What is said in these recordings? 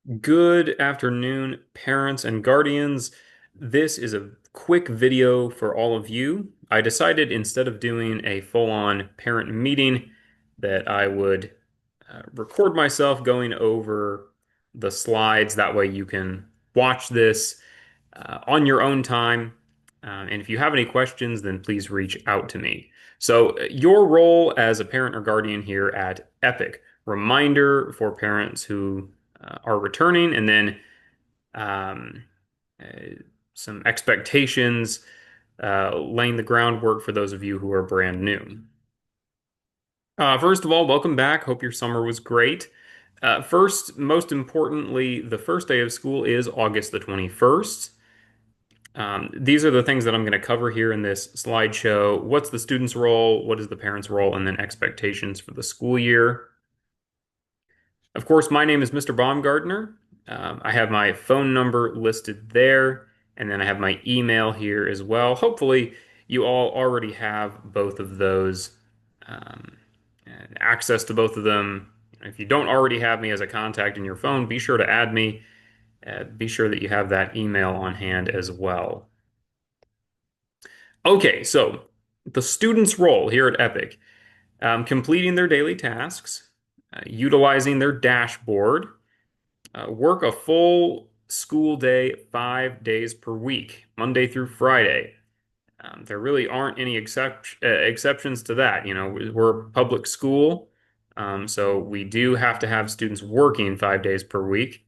Good afternoon, parents and guardians. This is a quick video for all of you. I decided instead of doing a full-on parent meeting that I would record myself going over the slides. That way you can watch this on your own time. And if you have any questions, then please reach out to me. So, your role as a parent or guardian here at Epic, reminder for parents who are returning, and then um, uh, some expectations, laying the groundwork for those of you who are brand new. First of all, welcome back. Hope your summer was great. First, most importantly, the first day of school is August the 21st. These are the things that I'm going to cover here in this slideshow. What's the student's role? What is the parent's role? And then expectations for the school year. Of course, my name is Mr. Baumgartner. I have my phone number listed there, and then I have my email here as well. Hopefully, you all already have both of those, um, and access to both of them. If you don't already have me as a contact in your phone, be sure to add me. Be sure that you have that email on hand as well. Okay, so the student's role here at Epic, completing their daily tasks, utilizing their dashboard, work a full school day 5 days per week, Monday through Friday. There really aren't any exceptions to that. You know, we're a public school, so we do have to have students working 5 days per week.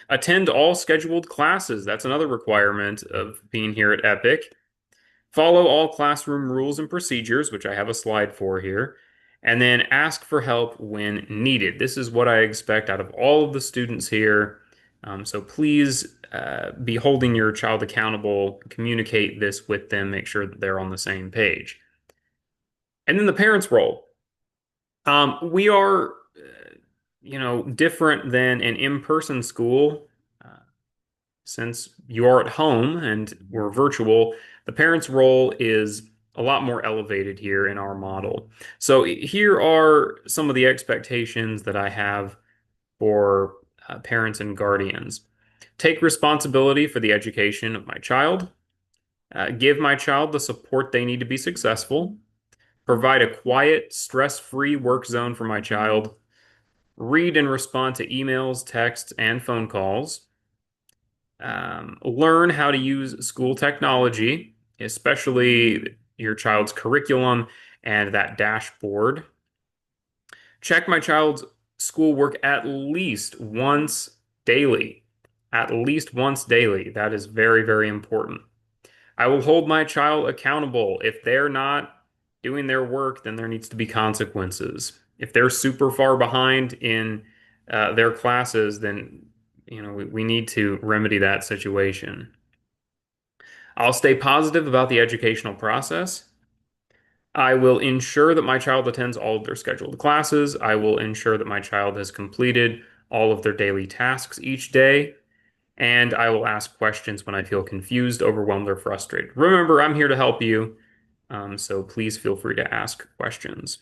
Attend all scheduled classes. That's another requirement of being here at Epic. Follow all classroom rules and procedures, which I have a slide for here, and then ask for help when needed. This is what I expect out of all of the students here. So please be holding your child accountable, communicate this with them, make sure that they're on the same page. And then the parents' role. We are, different than an in-person school. Uh, since you are at home and we're virtual, the parent's role is a lot more elevated here in our model. So here are some of the expectations that I have for parents and guardians. Take responsibility for the education of my child. Give my child the support they need to be successful. Provide a quiet, stress-free work zone for my child. Read and respond to emails, texts, and phone calls. Learn how to use school technology, especially your child's curriculum and that dashboard. Check my child's schoolwork at least once daily. At least once daily. That is very, very important. I will hold my child accountable. If they're not doing their work, then there needs to be consequences. If they're super far behind in their classes, then we need to remedy that situation. I'll stay positive about the educational process. I will ensure that my child attends all of their scheduled classes. I will ensure that my child has completed all of their daily tasks each day. And I will ask questions when I feel confused, overwhelmed, or frustrated. Remember, I'm here to help you, so please feel free to ask questions.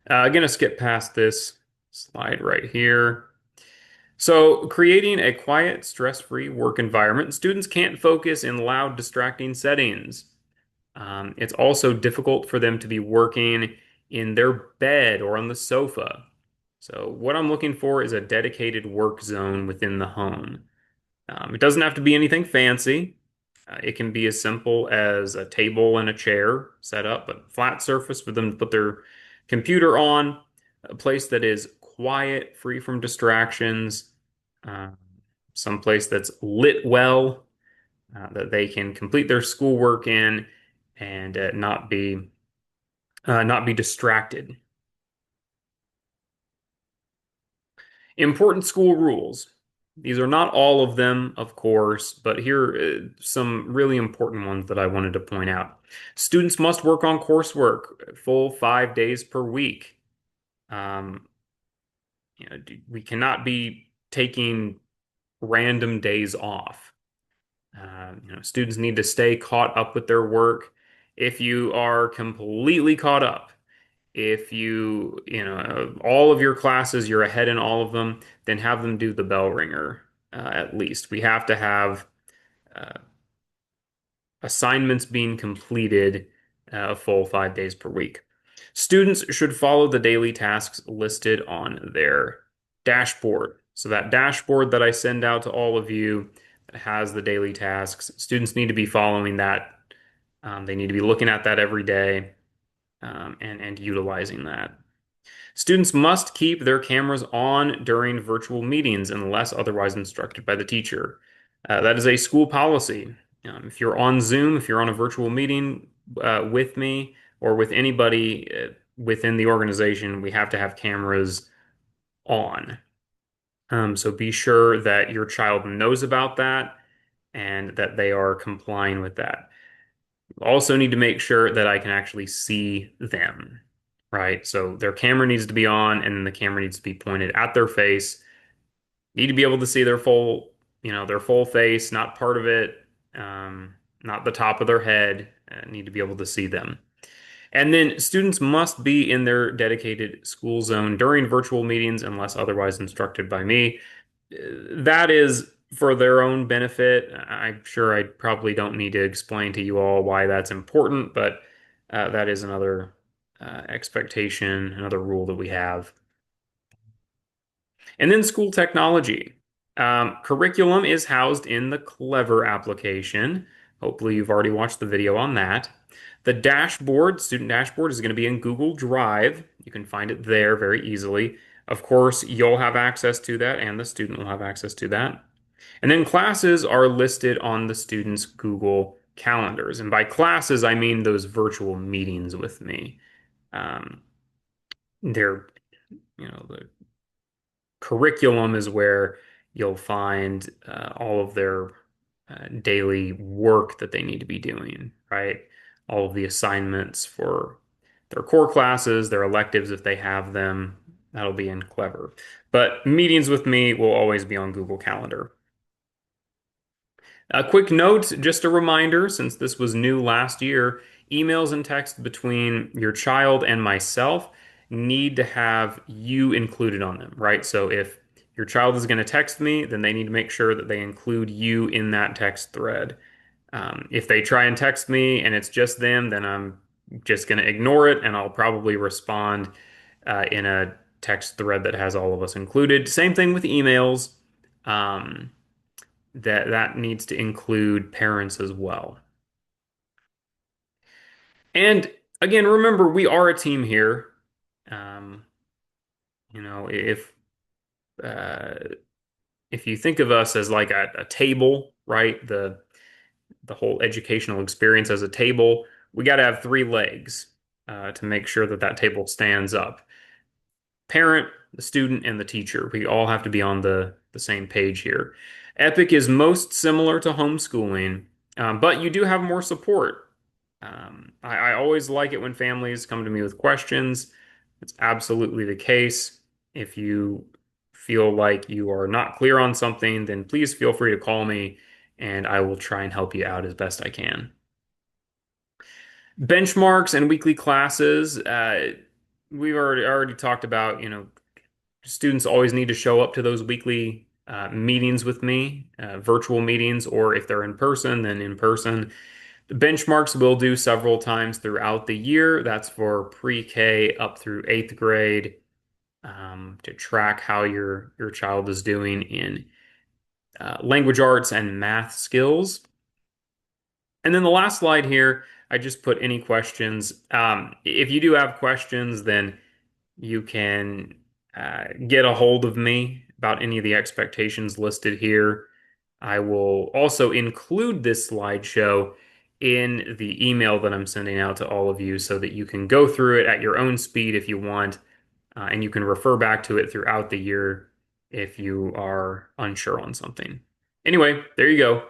I'm going to skip past this slide right here. So, creating a quiet, stress-free work environment. Students can't focus in loud, distracting settings. It's also difficult for them to be working in their bed or on the sofa. So, what I'm looking for is a dedicated work zone within the home. It doesn't have to be anything fancy. It can be as simple as a table and a chair set up, but flat surface for them to put their computer on, a place that is quiet, free from distractions, uh, some place that's lit well, that they can complete their schoolwork in and not be distracted. Important school rules. These are not all of them, of course, but here are some really important ones that I wanted to point out. Students must work on coursework full 5 days per week. Um, we cannot be taking random days off. Students need to stay caught up with their work. If you are completely caught up If all of your classes, you're ahead in all of them, then have them do the bell ringer at least. We have to have uh, assignments being completed a full 5 days per week. Students should follow the daily tasks listed on their dashboard. So that dashboard that I send out to all of you that has the daily tasks, students need to be following that. They need to be looking at that every day and utilizing that. Students must keep their cameras on during virtual meetings unless otherwise instructed by the teacher. That is a school policy. If you're on Zoom, if you're on a virtual meeting with me or with anybody within the organization, we have to have cameras on. So be sure that your child knows about that and that they are complying with that. Also need to make sure that I can actually see them, right? So their camera needs to be on and then the camera needs to be pointed at their face. Need to be able to see their full face, not part of it, not the top of their head. Need to be able to see them. And then students must be in their dedicated school zone during virtual meetings unless otherwise instructed by me. That is for their own benefit. I'm sure I probably don't need to explain to you all why that's important, but that is another expectation, another rule that we have. And then school technology. Curriculum is housed in the Clever application. Hopefully, you've already watched the video on that. The dashboard, student dashboard, is going to be in Google Drive. You can find it there very easily. Of course, you'll have access to that, and the student will have access to that. And then classes are listed on the student's Google calendars. And by classes, I mean those virtual meetings with me. Um, they're, the curriculum is where you'll find all of their daily work that they need to be doing, right? All of the assignments for their core classes, their electives if they have them, that'll be in Clever. But meetings with me will always be on Google Calendar. A quick note, just a reminder, since this was new last year, emails and text between your child and myself need to have you included on them, right? So if your child is going to text me, then they need to make sure that they include you in that text thread. If they try and text me and it's just them, then I'm just going to ignore it and I'll probably respond in a text thread that has all of us included. Same thing with emails. Um, that needs to include parents as well. And again, remember, we are a team here. Um, you know, uh, if you think of us as like a table, right? The whole educational experience as a table, we got to have three legs to make sure that that table stands up. Parent, the student, and the teacher. We all have to be on the same page here. Epic is most similar to homeschooling, but you do have more support. I always like it when families come to me with questions. It's absolutely the case. If you feel like you are not clear on something, then please feel free to call me and I will try and help you out as best I can. Benchmarks and weekly classes. We've already talked about, students always need to show up to those weekly meetings with me, virtual meetings, or if they're in person, then in person. The benchmarks we'll do several times throughout the year. That's for pre-K up through eighth grade to track how your child is doing in language arts and math skills. And then the last slide here, I just put any questions. If you do have questions, then you can get a hold of me about any of the expectations listed here. I will also include this slideshow in the email that I'm sending out to all of you so that you can go through it at your own speed if you want, and you can refer back to it throughout the year if you are unsure on something. Anyway, there you go.